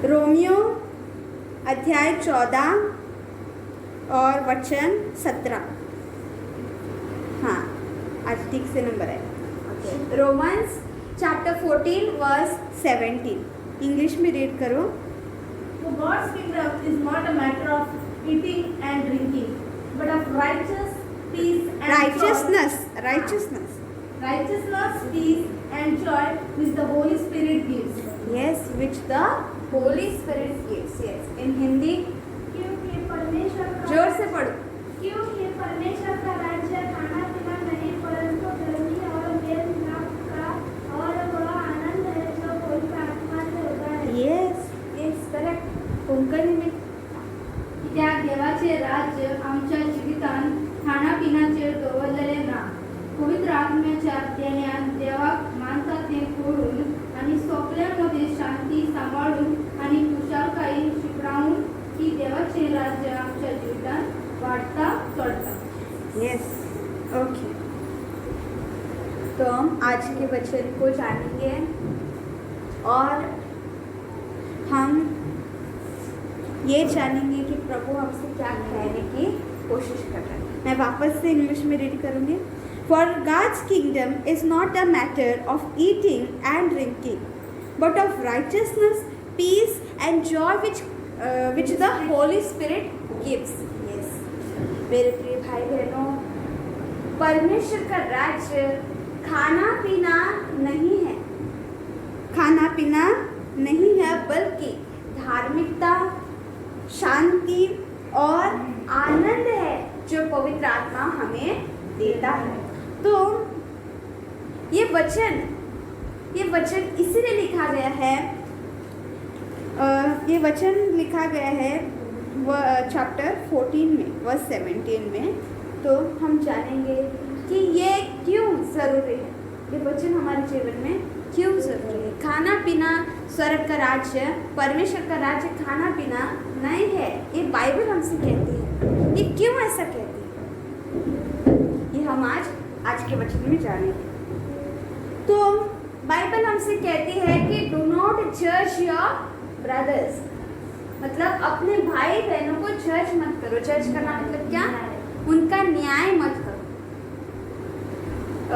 Romeo अध्याय 14 और वचन 17। हाँ, आज ठीक से नंबर है। Romans chapter 14 verse 17। इंग्लिश में रीड करो। For God's kingdom is not a matter of eating and drinking, but of righteousness, peace, and righteousness, peace, and joy, which the Holy Spirit gives. Yes, which the Holy Spirit gives. Yes, in Hindi क्योंकि परमेश्वर का जोर से पढ़ो। क्योंकि परमेश्वर का राज्य खाना पीना नहीं परंतु धर्मी और मेल मिलाप का और वह आनंद है जो पवित्र आत्मा से होता है। Yes, yes, correct. कोंकणी में त्या देवाचे राज्य आमच्या जीवितान खानापिनाचेर दवरलेले ना, पवित्र आत्म्याच्या देण्यात देवाक मानता ते करून आणि सोपल्यामध्ये शांती सांभाळून आणि कुशलकाई शिकवून की देवाचे राज्य आमच्या जीवितान वाढता चढता। Yes, okay. तो हम आज के वचन को जानेंगे और हम ये जानेंगे कि प्रभु हमसे क्या कहने की कोशिश कर रहा है। मैं वापस से इंग्लिश में रीड करूँगी। For God's kingdom is not a matter of eating and drinking, but of righteousness, peace, and joy which the Holy Spirit gives. Yes, मेरे प्रिय भाई बहनों, परमेश्वर का राज्य खाना पीना नहीं है, खाना पीना नहीं है, बल्कि धार्मिकता, शांति और आनंद है जो पवित्र आत्मा हमें देता है। तो ये वचन इसीलिए लिखा गया है, ये वचन लिखा गया है चैप्टर 14 में वर्स 17 में। तो हम जानेंगे कि ये क्यों ज़रूरी है, ये वचन हमारे जीवन में क्यों ज़रूरी है। खाना पीना स्वर्ग का राज्य, परमेश्वर का राज्य खाना पीना नहीं है, ये बाइबल हमसे कहती है। ये क्यों ऐसा कहती है, ये हम आज के वचन में जानेंगे। तो बाइबल हमसे कहती है कि डू नॉट जज योर ब्रदर्स, मतलब अपने भाई बहनों को जज मत करो। जज करना मतलब क्या? उनका न्याय मत करो,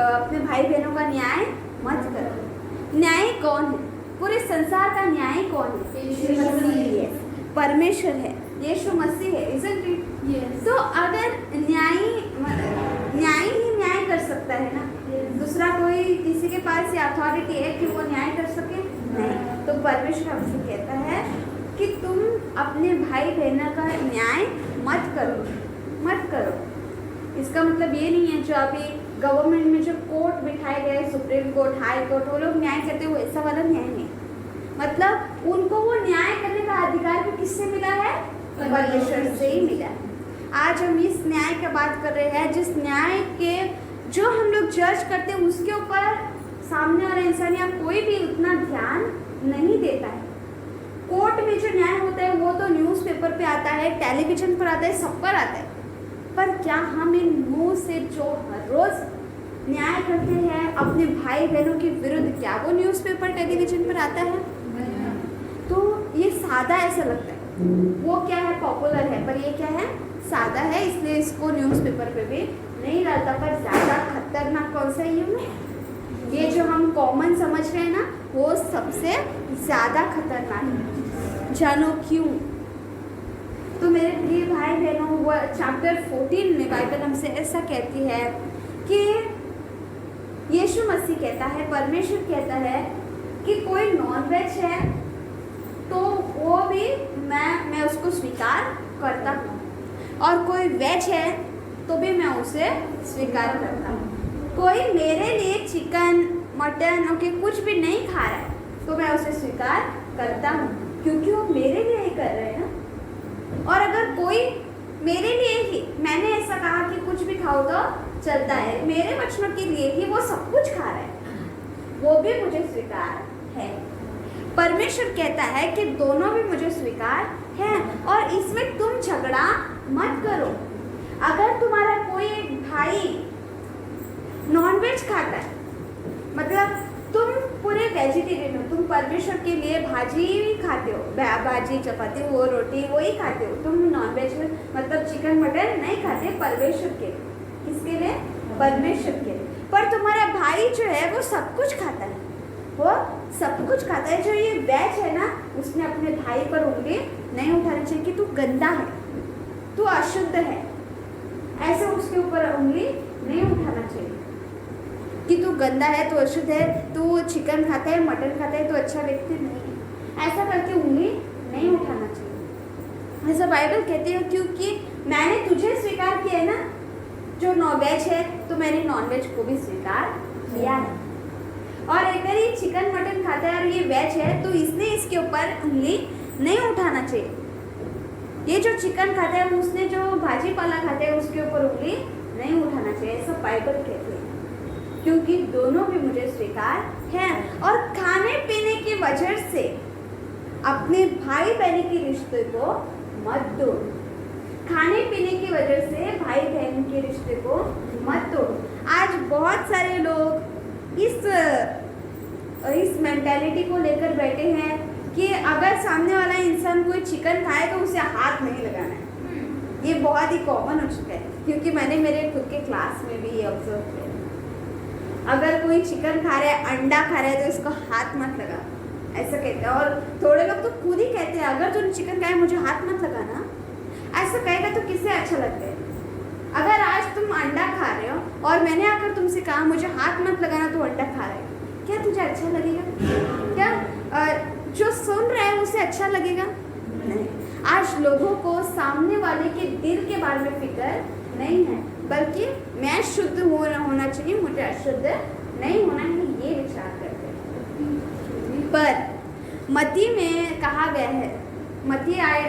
अपने भाई बहनों का न्याय मत करो। न्याय कौन है? पूरे संसार का न्याय कौन है? यीशु मसीह है, परमेश्वर है, यीशु मसीह है, isn't it? Yes. तो अगर न्याय ही न्याय कर सकता है ना, दूसरा कोई किसी के पास ये अथॉरिटी है कि वो न्याय कर सके? नहीं। तो परमेश्वर हमसे कहता है कि तुम अपने भाई बहनों का न्याय मत करो। इसका मतलब ये नहीं है जो अभी गवर्नमेंट में जो कोर्ट बिठाए गए, सुप्रीम कोर्ट, हाई कोर्ट, वो लोग न्याय करते हुए ऐसा वाला न्याय नहीं। मतलब उनको वो न्याय करने का अधिकार भी किससे मिला है? परमेश्वर से ही मिला है। आज हम इस न्याय की बात कर रहे हैं, जिस न्याय के जो हम लोग जज करते हैं उसके ऊपर सामने वाला इंसान या कोई भी उतना ध्यान नहीं देता है। कोर्ट में जो न्याय होता है वो तो न्यूज़पेपर पे आता है, टेलीविजन पर आता है, सब पर आता है। पर क्या हम इन मुंह से जो हर रोज न्याय करते हैं अपने भाई बहनों के विरुद्ध, क्या वो न्यूज़पेपर टेलीविजन पर आता है? तो ये सादा ऐसा लगता है, वो क्या है, पॉपुलर है, पर ये क्या है, सादा है, इसलिए इसको न्यूज़पेपर पे भी नहीं डालता। पर ज़्यादा खतरनाक कौन सा ये जो हम कॉमन समझ रहे हैं ना, वो सबसे ज़्यादा खतरनाक है। जानो क्यों? तो मेरे प्रिय भाई बहनों, वो चैप्टर 14 में बाइबल हमसे ऐसा कहती है कि यीशु मसीह कहता है, परमेश्वर कहता है कि कोई नॉन वेज है तो वो भी मैं उसको स्वीकार करता हूँ, और कोई वेज है तो भी मैं उसे स्वीकार करता हूँ। कोई मेरे लिए चिकन, मटन, ओके, कुछ भी नहीं खा रहा है तो मैं उसे स्वीकार करता हूँ, क्योंकि वो मेरे लिए ही कर रहे हैं ना। और अगर कोई मेरे लिए ही, मैंने ऐसा कहा कि कुछ भी खाओ तो चलता है, मेरे बच्चों के लिए ही वो सब कुछ खा रहा है, वो भी मुझे स्वीकार है। परमेश्वर कहता है कि दोनों भी मुझे स्वीकार है, और इसमें तुम झगड़ा मत करो। अगर तुम्हारा कोई भाई नॉनवेज खाता है, मतलब तुम पूरे वेजिटेरियन हो, तुम परमेश्वर के लिए भाजी ही खाते हो, भाजी चपाती वो रोटी वो ही खाते हो, तुम नॉनवेज मतलब चिकन मटन नहीं खाते परमेश्वर के लिए। किसके लिए? परमेश्वर के लिए। पर तुम्हारा भाई जो है वो सब कुछ खाता है, वो सब कुछ खाता है। जो ये वेज है ना, उसने अपने भाई पर उंगली नहीं उठानी चाहिए कि तू गंदा है, तू अशुद्ध है, ऐसे उसके ऊपर उंगली नहीं उठाना चाहिए कि तू गंदा है, तू अशुद्ध है, तू चिकन खाता है मटन खाता है तो अच्छा व्यक्ति नहीं है, ऐसा करके उंगली नहीं उठाना चाहिए। ऐसा बाइबल कहती है, क्योंकि मैंने तुझे स्वीकार किया है ना, जो नॉनवेज है तो मैंने नॉनवेज को भी स्वीकार किया है। और अगर ये चिकन मटन खाता है और ये वेज है तो इसने इसके ऊपर उंगली नहीं उठाना चाहिए। ये जो चिकन खाता है उसने जो भाजी पाला खाता है उसके ऊपर उंगली नहीं उठाना चाहिए, ऐसा बाइबल कहती है। क्योंकि दोनों भी मुझे स्वीकार हैं। और खाने पीने की वजह से अपने भाई बहन के रिश्ते को मत तोड़। खाने पीने की वजह से भाई बहन के रिश्ते को मत तोड़। आज बहुत सारे लोग इस मेंटालिटी को लेकर बैठे हैं कि अगर सामने वाला इंसान कोई चिकन खाए तो उसे हाथ नहीं लगाना है। ये बहुत ही कॉमन हो चुका है, क्योंकि मैंने मेरे खुद के क्लास में भी ये ऑब्जर्व किया। अगर कोई चिकन खा रहा है, अंडा खा रहा है तो इसको हाथ मत लगा, ऐसा कहते हैं। और थोड़े लोग तो खुद ही कहते हैं अगर तुम चिकन खाए मुझे हाथ मत लगाना। ऐसा कहेगा तो किससे अच्छा लगता है? अगर आज तुम अंडा खा रहे हो और मैंने आकर तुमसे कहा मुझे हाथ मत लगाना, तो अंडा खा रहे हो, क्या तुझे अच्छा लगेगा? क्या जो सुन रहा है उसे अच्छा लगेगा? नहीं। आज लोगों को सामने वाले के दिल के बारे में फिक्र नहीं है, बल्कि मैं शुद्ध होना चाहिए, मुझे अशुद्ध नहीं होना है, ये विचार करते हैं। पर मत्ती में कहा गया है, मत्ती I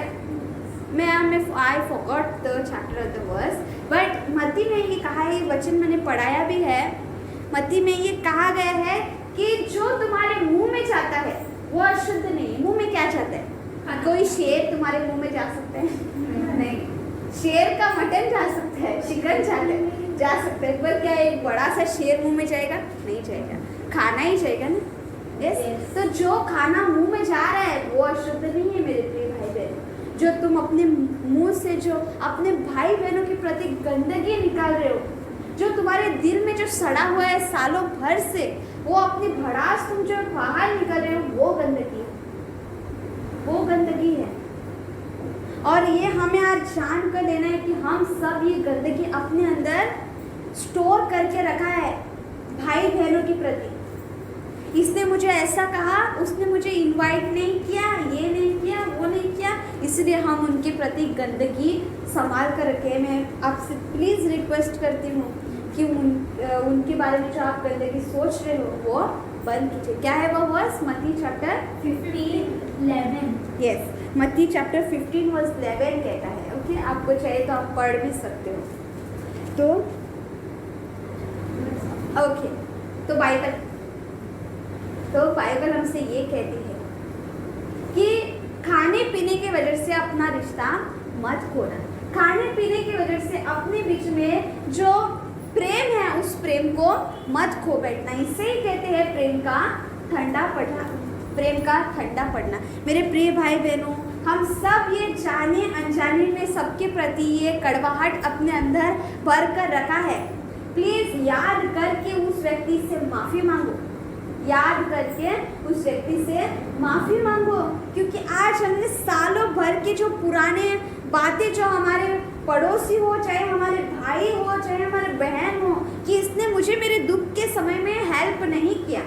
forgot the chapter of the verse, but मत्ती में ये कहा है, वचन मैंने पढ़ाया भी है। मत्ती में ये कहा गया है कि जो तुम्हारे मुंह में जाता है वो अशुद्ध नहीं। मुंह में क्या जाता है? कोई शेर तुम्हारे मुंह में जा सकता है? नहीं। शेर का मटन जा सकता है, चिकन जा सकता है, पर क्या एक बड़ा सा शेर मुंह में जाएगा? नहीं जाएगा, खाना ही जाएगा ना। यस, तो जो खाना मुंह में जा रहा है वो अशुद्ध नहीं है मेरे प्रिय भाई बहन। जो तुम अपने मुंह से जो अपने भाई बहनों के प्रति गंदगी निकाल रहे हो, जो तुम्हारे दिल में जो सड़ा हुआ है सालों भर से, वो अपनी भड़ास तुम जो बाहर निकाल रहे हो, वो गंदगी है, वो गंदगी है। और ये हमें आज जान कर लेना है कि हम सब ये गंदगी अपने अंदर स्टोर करके रखा है भाई बहनों के प्रति। इसने मुझे ऐसा कहा, उसने मुझे इनवाइट नहीं किया, ये नहीं किया, वो नहीं किया, इसलिए हम उनके प्रति गंदगी संभाल कर रखे। मैं आपसे प्लीज़ रिक्वेस्ट करती हूँ कि उनके बारे में जो आप गंदगी सोच रहे हो वो बंद कीजिए। क्या है वो वर्स? मत्ती चैप्टर 15:11। यस, मत्ती चैप्टर 15:11 कहता है। ओके, आपको चाहिए तो आप पढ़ भी सकते हो। तो ओके, तो बाइबल हमसे ये कहती है कि खाने पीने की वजह से अपना रिश्ता मत खोना। खाने पीने की वजह से अपने बीच में जो प्रेम है उस प्रेम को मत खो बैठना। इसे ही कहते हैं प्रेम का ठंडा पड़ना। मेरे प्रिय भाई बहनों, हम सब ये जाने अनजाने में सबके प्रति ये कड़वाहट अपने अंदर भर कर रखा है। प्लीज़ याद करके उस व्यक्ति से माफ़ी मांगो, याद करके उस व्यक्ति से माफ़ी मांगो, क्योंकि आज हमने सालों भर के जो पुराने बातें, जो हमारे पड़ोसी हो, चाहे हमारे भाई हो, चाहे हमारे बहन हो, कि इसने मुझे मेरे दुख के समय में हेल्प नहीं किया,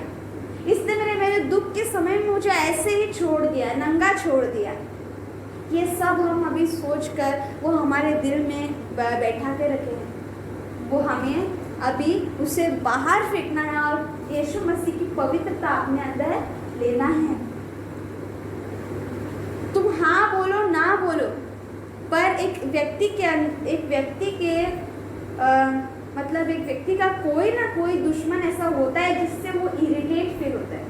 इसने मेरे दुख के समय में मुझे ऐसे ही छोड़ दिया, नंगा छोड़ दिया, ये सब हम अभी सोचकर वो हमारे दिल में बैठा के रखे हैं। वो हमें अभी उसे बाहर फेंकना है और यीशु मसीह की पवित्रता अपने अंदर लेना है। तुम हाँ बोलो ना बोलो, पर एक व्यक्ति का कोई ना कोई दुश्मन ऐसा होता है जिससे वो इरिटेट फील होता है।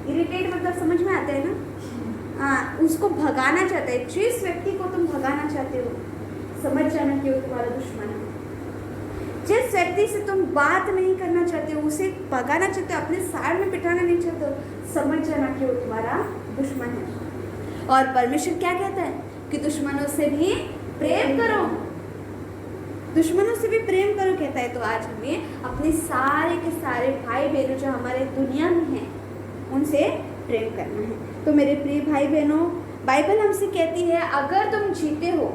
इरिटेट मतलब समझ में आता है ना? हाँ, उसको भगाना चाहता है। जिस व्यक्ति को तुम भगाना चाहते हो, समझ जाना कि वो तुम्हारा दुश्मन है। जिस व्यक्ति से तुम बात नहीं करना चाहते हो, उसे भगाना चाहते हो, अपने साइड में बिठाना नहीं चाहते हो, समझ जाना कि वो तुम्हारा दुश्मन है। और परमेश्वर क्या कहता है कि दुश्मनों से भी प्रेम करो, दुश्मनों से भी प्रेम करो कहता है। तो आज हमें अपने सारे के सारे भाई बहनों जो हमारे दुनिया में हैं उनसे प्रेम करना है। तो मेरे प्रिय भाई बहनों, बाइबल हमसे कहती है अगर तुम जीते हो,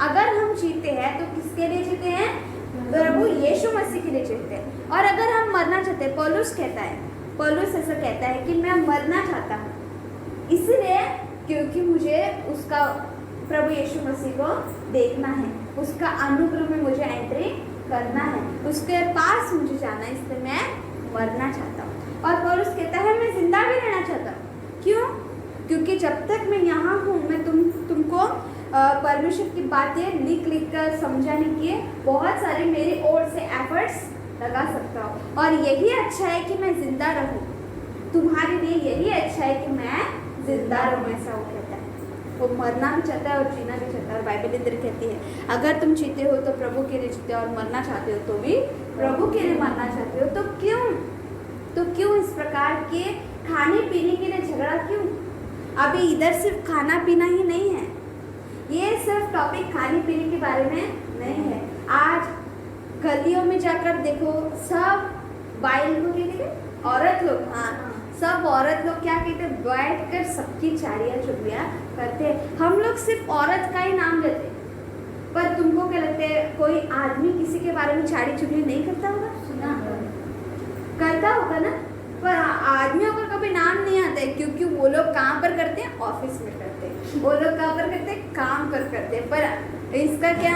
अगर हम जीते हैं तो किसके लिए जीते हैं? प्रभु यीशु मसीह के लिए जीते हैं। और अगर हम मरना चाहते हैं, पौलुस कहता है, पौलुस ऐसा कहता है कि मैं मरना चाहता हूँ, इसलिए क्योंकि मुझे उसका प्रभु यीशु मसीह को देखना है, उसका अनुग्रह में मुझे एंट्री करना है, उसके पास मुझे जाना है, इसलिए मैं मरना चाहता हूँ। और पौलुस कहता है मैं जिंदा भी रहना चाहता हूँ। क्यों? क्योंकि जब तक मैं यहाँ हूँ मैं तुमको परमेश्वर की बातें लिख कर समझाने के बहुत सारे मेरी ओर से एफर्ट्स लगा सकता हूँ। और यही अच्छा है कि मैं जिंदा रहूँ, तुम्हारे लिए यही अच्छा है कि मैं जिंदा रहूँ, ऐसा वो कहता है। वो मरना भी चाहता है और जीना भी चाहता है। और बाइबल इधर कहती है अगर तुम जीते हो तो प्रभु के लिए जीते हो, और मरना चाहते हो तो भी प्रभु के लिए मरना चाहते हो। तो क्यों इस प्रकार के खाने पीने के लिए झगड़ा क्यों? अभी इधर सिर्फ खाना पीना ही नहीं है, ये सिर्फ टॉपिक खाने पीने के बारे में नहीं है। आज गलियों में जाकर देखो, सब बाइल को कहते औरत लोग, हाँ सब औरत लोग क्या कहते हैं, बैठ कर सबकी चारियाँ चुगलियाँ करते हैं। हम लोग सिर्फ औरत का ही नाम लेते, पर तुमको क्या लगता है कोई आदमी किसी के बारे में चाड़ी चुगली नहीं करता होगा? सुना करता होगा ना, पर आदमियों का कभी नाम नहीं आता है, क्योंकि वो लोग कहाँ पर करते हैं? ऑफिस में करते हैं। वो लोग कहाँ पर करते हैं? काम पर करते हैं। पर इसका क्या,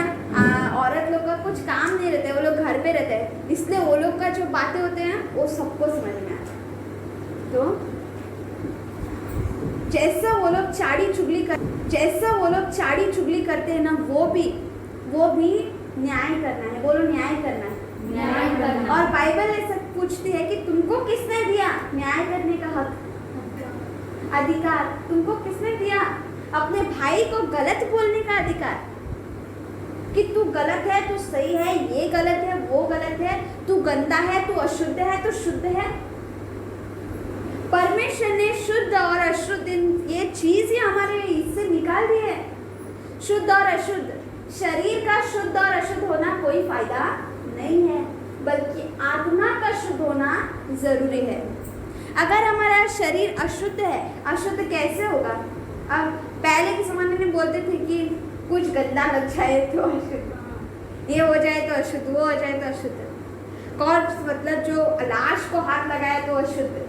औरत लोग का कुछ काम नहीं रहता है, वो लोग घर पे रहते हैं, इसलिए वो लोग का जो बातें होते हैं वो सबको समझ में आता है। तो जैसा वो लोग चाड़ी चुगली करते हैं ना, वो भी न्याय करना है। बोलो न्याय करना है। और बाइबल ऐसा पूछती है कि तुमको किसने दिया न्याय करने का हक, अधिकार? तुमको किसने दिया अपने भाई को गलत बोलने का अधिकार? कि तू गलत है, तू सही है, ये गलत है, वो गलत है, तू गंदा है, तू अशुद्ध है, तू शुद्ध है। परमेश्वर ने शुद्ध और अशुद्ध ये चीज ही हमारे इससे निकाल दी है। शुद्ध और अशुद्ध, शरीर का शुद्ध और अशुद्ध होना कोई फायदा नहीं है, बल्कि आत्मा का शुद्ध होना जरूरी है। अगर हमारा शरीर अशुद्ध है, अशुद्ध कैसे होगा? अब पहले के ज़माने में बोलते थे कि कुछ गंदा लग जाए तो अशुद्ध, ये हो जाए तो अशुद्ध, वो हो जाए तो अशुद्ध, कॉर्प्स मतलब जो लाश को हाथ लगाए तो अशुद्ध।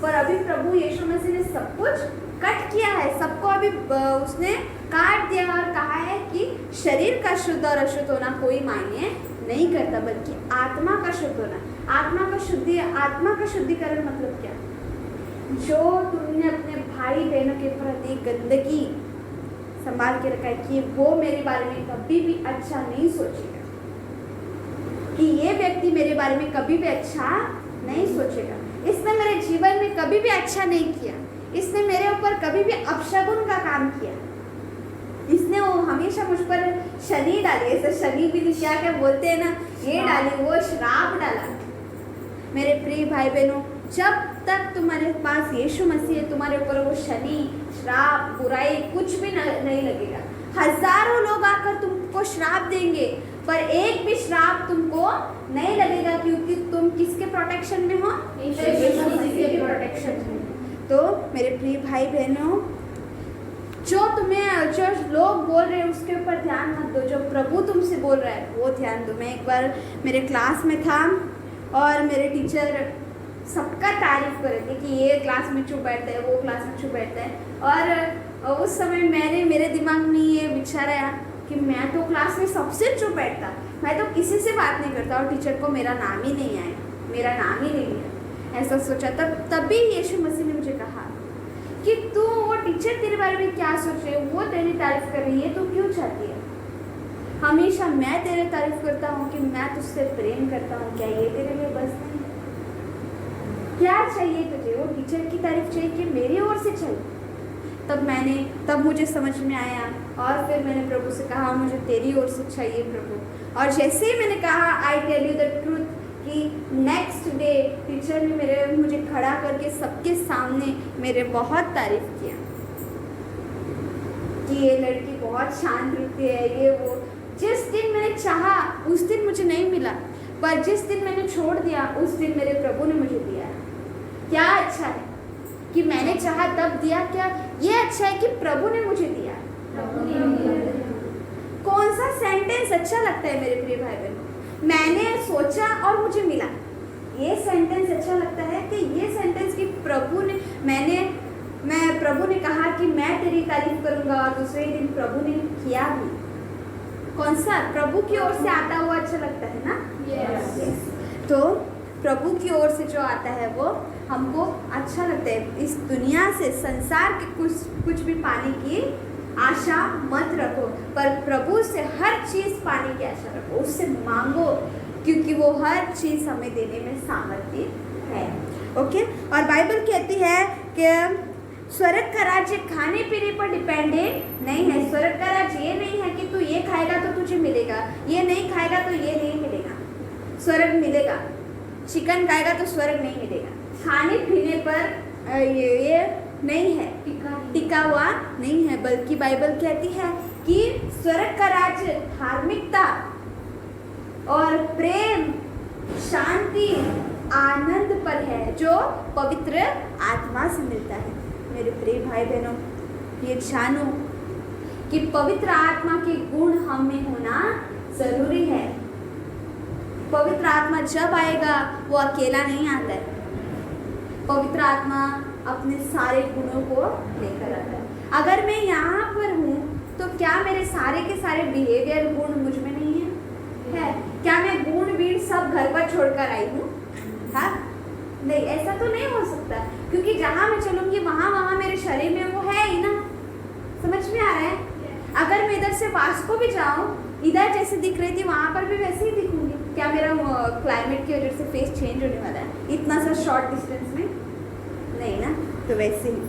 पर अभी प्रभु यीशु मसीह ने सब कुछ कट किया है, सबको अभी उसने काट दिया और कहा है कि शरीर का शुद्ध और अशुद्ध होना कोई मायने नहीं करता, बल्कि आत्मा का शुद्ध होना। आत्मा का शुद्धिकरण मतलब क्या? जो तुमने अपने भाई बहनों के प्रति गंदगी संभाल के रखा है कि वो मेरे बारे में कभी भी अच्छा नहीं सोचेगा, कि ये व्यक्ति मेरे बारे में कभी भी अच्छा नहीं सोचेगा, इसने मेरे जीवन में कभी भी अच्छा नहीं किया, इसने मेरे ऊपर कभी भी अपशगुन का काम किया, इसने वो हमेशा मुझ पर शनि डाली, ऐसा शनि भी क्या बोलते हैं ना, ये डाली, वो श्राप डाला। मेरे प्रिय भाई बहनों, जब तक तुम्हारे पास यीशु मसीह है, तुम्हारे ऊपर वो शनि, श्राप, बुराई कुछ भी नहीं लगेगा। हजारों लोग आकर तुमको श्राप देंगे, पर एक भी श्राप तुमको नहीं लगेगा, क्योंकि तुम किसके प्रोटेक्शन में हो? यीशु मसीह के प्रोटेक्शन में। तो मेरे प्रिय भाई बहनों, जो लोग बोल रहे हैं उसके ऊपर ध्यान मत दो, जो प्रभु तुमसे बोल रहा है वो ध्यान दो। मैं एक बार मेरे क्लास में था और मेरे टीचर सबका तारीफ कर रहे थे कि ये क्लास में चुप बैठता है, वो क्लास में चुप बैठता है। और उस समय मेरे दिमाग में ये विचार आया कि मैं तो क्लास में सबसे चुप बैठता, मैं तो किसी से बात नहीं करता, और टीचर को मेरा नाम ही नहीं आया, मेरा नाम ही नहीं लिया। ऐसा सोचा। तभी यीशु मसीह ने मुझे कहा कि तू, वो टीचर तेरे बारे में क्या सोच रहे, वो तेरी तारीफ कर रही है, तू क्यों चाहती है? हमेशा मैं तेरे तारीफ करता हूँ कि मैं तुझसे प्रेम करता हूँ, क्या ये तेरे लिए बस नहीं? क्या चाहिए तुझे? वो टीचर की तारीफ चाहिए कि मेरी ओर से चाहिए? तब मुझे समझ में आया, और फिर मैंने प्रभु से कहा मुझे तेरी ओर से चाहिए प्रभु, और जैसे ही मैंने कहा I tell you the truth कि नेक्स्ट डे टीचर ने मुझे खड़ा करके सबके सामने मेरे बहुत तारीफ किया कि ये लड़की बहुत शांत रहती है, ये वो। जिस दिन मैंने चाहा उस दिन मुझे नहीं मिला, पर जिस दिन मैंने छोड़ दिया उस दिन मेरे प्रभु ने मुझे दिया। क्या अच्छा है कि मैंने चाहा तब दिया, क्या ये अच्छा है कि प्रभु ने मुझे दिया। कौन सा सेंटेंस अच्छा लगता है मेरे प्रिय भाई बहनों? मैंने सोचा और मुझे मिला, ये सेंटेंस अच्छा लगता है कि ये सेंटेंस कि प्रभु ने प्रभु ने कहा कि मैं तेरी तारीफ करूंगा, और दूसरे दिन प्रभु ने किया भी। कौन सा? प्रभु की ओर से आता हुआ अच्छा लगता है ना? Yes. तो प्रभु की ओर से जो आता है वो हमको अच्छा लगता है। इस दुनिया से, संसार के कुछ भी पाने की आशा मत रखो, पर प्रभु से हर चीज़ पाने की आशा रखो, उससे मांगो, क्योंकि वो हर चीज़ हमें देने में सामर्थ्य है। ओके। और बाइबल कहती है कि स्वर्ग का राज्य खाने पीने पर डिपेंडेंट नहीं है। स्वर्ग का राज्य ये नहीं है कि तू ये खाएगा तो तुझे मिलेगा, ये नहीं खाएगा तो ये नहीं मिलेगा। स्वर्ग मिलेगा। चिकन खाएगा तो स्वर्ग नहीं मिलेगा। खाने पीने पर ये नहीं है, टिका हुआ नहीं है, बल्कि बाइबल कहती है कि स्वर्ग का राज्य धार्मिकता और प्रेम, शांति, आनंद पर है, जो पवित्र आत्मा से मिलता है। मेरे प्रिय भाई बहनों, ये जानो कि पवित्र आत्मा के गुण हम में होना जरूरी है। पवित्र आत्मा जब आएगा वो अकेला नहीं आता है। पवित्र आत्मा अपने सारे गुणों को लेकर आता है। अगर मैं यहाँ पर हूँ तो क्या मेरे सारे के सारे बिहेवियर गुण मुझ में नहीं है? क्या मैं गुण बीड़ सब घर पर छोड़कर आई हूँ? हाँ, नहीं, ऐसा तो नहीं हो सकता, क्योंकि जहाँ मैं चलूँगी वहाँ मेरे शरीर में वो है ही ना। समझ में आ रहा है? अगर मैं इधर से वास्को भी जाऊँ, इधर जैसे दिख रही थी वहाँ पर भी वैसे ही दिखूंगी। क्या मेरा क्लाइमेट की वजह से फेस चेंज होने वाला है इतना सा शॉर्ट डिस्टेंस में? नहीं ना। तो वैसे ही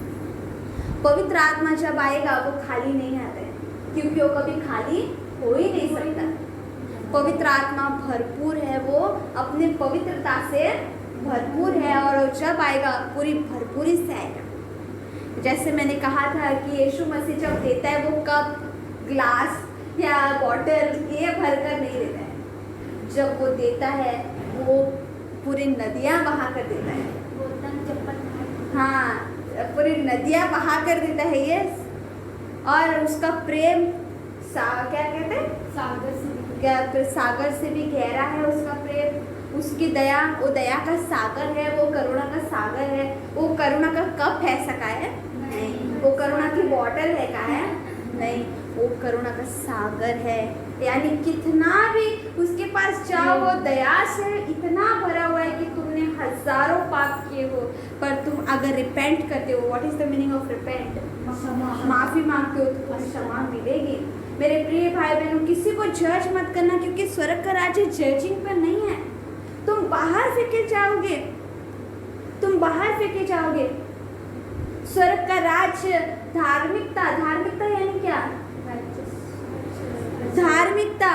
पवित्र आत्मा जब आएगा वो खाली नहीं आता है, क्योंकि वो कभी खाली हो ही नहीं सकता। पवित्र आत्मा भरपूर है, वो अपने पवित्रता से भरपूर है, और जब आएगा पूरी भरपूरी से आएगा। जैसे मैंने कहा था कि यीशु मसीह जब देता है वो कप, ग्लास या बॉटल ये भरकर नहीं देता है। जब वो देता है वो पूरी नदियाँ बहा कर देता है। हाँ, पूरी नदियाँ बहा कर देता है ये। और उसका प्रेम क्या कहते हैं? सागर से भी गहरा है उसका प्रेम। उसकी दया, वो दया का सागर है, वो करुणा का सागर है। वो करुणा का कप है सका है? नहीं। वो करुणा की बॉटल है का है? नहीं। वो करुणा का सागर है। यानी कितना भी उसके पास जाओ वो दया से इतना भरा हुआ है कि तुमने हजारों पाप किए हो, पर तुम अगर रिपेंट करते हो, what is the meaning of repent? माफी मांगते हो तो तुम्हें क्षमा मिलेगी। मेरे प्रिय भाई बहनों, किसी को जज मत करना, क्योंकि स्वर्ग का राज्य जजिंग पर नहीं है। तुम बाहर फेंके जाओगे, तुम बाहर फेंके जाओगे। स्वर्ग का राज्य धार्मिकता, धार्मिकता यानी क्या? धार्मिकता,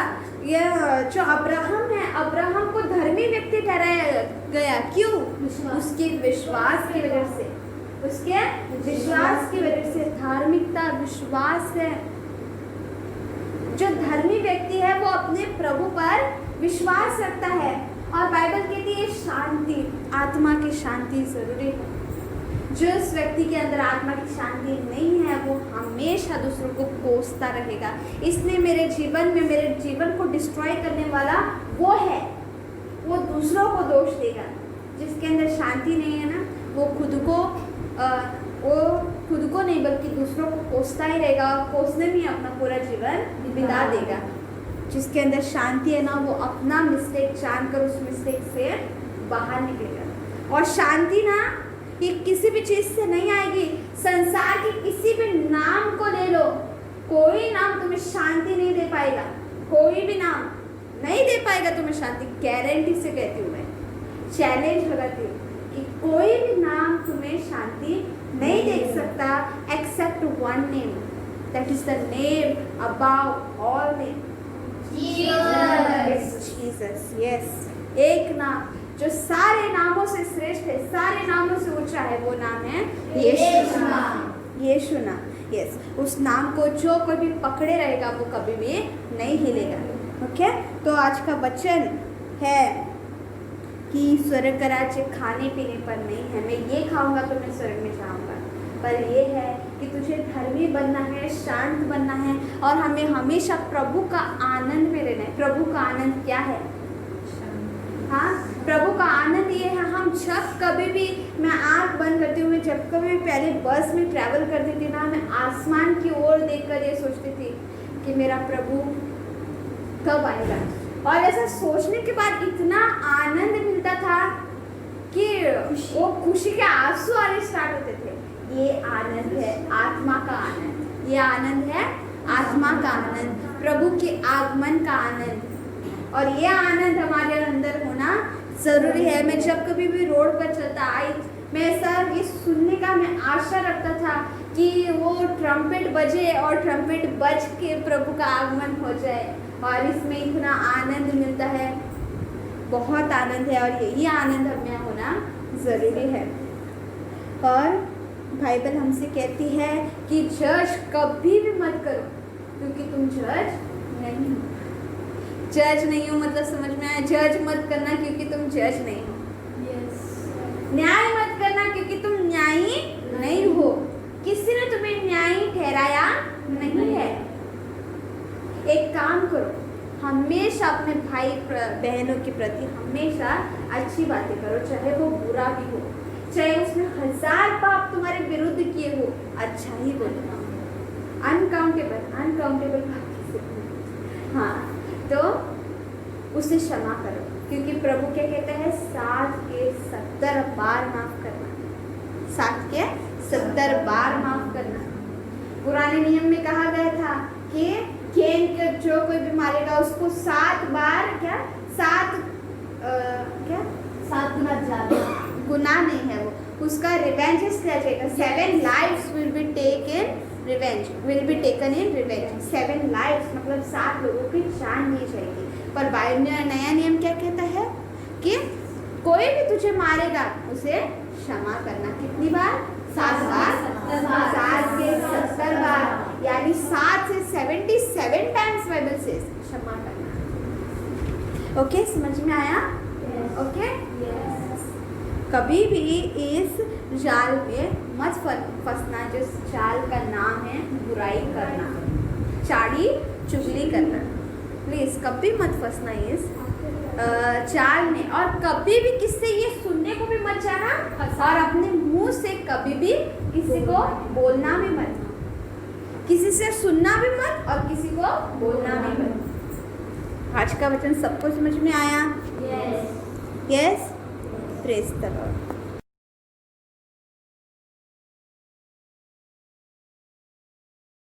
यह जो अब्राहम है, अब्राहम को धर्मी व्यक्ति ठहराया गया। क्यों? उसके विश्वास की वजह से। उसके विश्वास की वजह से धार्मिकता, विश्वास है। जो धर्मी व्यक्ति है वो अपने प्रभु पर विश्वास रखता है। और बाइबल कहती है शांति, आत्मा की शांति जरूरी है। जिस व्यक्ति के अंदर आत्मा की शांति नहीं है वो हमेशा दूसरों को कोसता रहेगा। इसलिए मेरे जीवन को डिस्ट्रॉय करने वाला वो है, वो दूसरों को दोष देगा। जिसके अंदर शांति नहीं है ना, वो खुद को नहीं बल्कि दूसरों को कोसता ही रहेगा, और कोसने में अपना पूरा जीवन बिता देगा। जिसके अंदर शांति है ना, वो अपना मिस्टेक जानकर उस मिस्टेक से बाहर निकलेगा। और शांति ना ये किसी भी चीज़ से नहीं आएगी। संसार के किसी भी नाम को ले लो, कोई नाम तुम्हें शांति नहीं दे पाएगा। कोई भी नाम नहीं दे पाएगा तुम्हें शांति। गारंटी से कहती हूँ, मैं चैलेंज लगाती हूँ कि कोई भी नाम तुम्हें शांति नहीं दे सकता except one name, that is the name above all name. Jesus. Yes, एक नाम जो सारे नामों से श्रेष्ठ है, सारे नामों से ऊंचा है, वो नाम है यीशु नाम। यीशु नाम, यस। उस नाम को जो कोई भी पकड़े रहेगा वो कभी भी नहीं हिलेगा। ओके, तो आज का वचन है कि स्वर्ग का राज्य खाने पीने पर नहीं है, मैं ये खाऊंगा तो मैं स्वर्ग में जाऊंगा, पर ये है कि तुझे धर्मी बनना है, शांत बनना है, और हमें हमेशा प्रभु का आनंद में रहना है। प्रभु का आनंद क्या है? हाँ, प्रभु का आनंद ये है, हम जब कभी भी, मैं आँख बंद करती हूँ, मैं जब कभी भी पहले बस में ट्रैवल करती थी ना, मैं आसमान की ओर देखकर ये सोचती थी कि मेरा प्रभु कब आएगा। और ऐसा सोचने के बाद इतना आनंद मिलता था कि वो खुशी के आंसू आने स्टार्ट होते थे। ये आनंद है आत्मा का आनंद, ये आनंद है आत्मा का आनंद, प्रभु के आगमन का आनंद, और ये आनंद हमारे अंदर होना ज़रूरी है। मैं जब कभी भी रोड पर चलता आई, मैं ऐसा ये सुनने का मैं आशा रखता था कि वो ट्रम्पेट बजे और ट्रम्पेट बज के प्रभु का आगमन हो जाए, और इसमें इतना आनंद मिलता है, बहुत आनंद है, और यही आनंद हमें होना ज़रूरी है। और बाइबल हमसे कहती है कि जज कभी भी मत करो, क्योंकि तुम जज नहीं हो। जज नहीं हो मतलब समझ में आया? जज मत करना क्योंकि तुम जज नहीं हो। न्याय मत करना क्योंकि तुम न्यायी नहीं हो। किसी ने तुम्हें न्यायी ठहराया नहीं है। एक काम करो, हमेशा अपने भाई बहनों के प्रति हमेशा अच्छी बातें करो, चाहे वो बुरा भी हो, चाहे उसने 1000 पाप तुम्हारे विरुद्ध किए हो, अच्छा ही बोलो। अनकाउंटेबल पाप किसे बोलते हैं? हाँ, तो उसे क्षमा करो, क्योंकि प्रभु क्या कहता है? 7 के 70 बार माफ करना। 7 के 70 बार माफ करना। पुराने नियम में कहा गया था कि केन के जो कोई भी मारेगा उसको 7 बार क्या 7 गुना ज्यादा, गुनाह नहीं है वो, उसका रिवेंजेस लिया जाएगा। 7 lives will be taken in revenge। 7 lives मतलब 7 लोगों की जान ली जाएगी। पर नया नियम क्या कहता है कि कोई भी तुझे मारेगा उसे क्षमा करना। कितनी बार? 7 बार। 7 के 70 बार, यानी 7 से 77 टाइम्स बाइबल से क्षमा करना। ओके, समझ में आया? ओके, कभी भी इस जाल में मत फंसना जिस जाल का नाम है बुराई करना, चाड़ी चुगली करना। प्लीज़ कभी मत फंसना इस जाल में, और कभी भी किससे ये सुनने को भी मत जाना, और अपने मुंह से कभी भी किसी को बोलना भी मत, किसी से सुनना भी मत और किसी को बोलना भी मत। आज का वचन सबको समझ में आया? Yes, praise the Lord.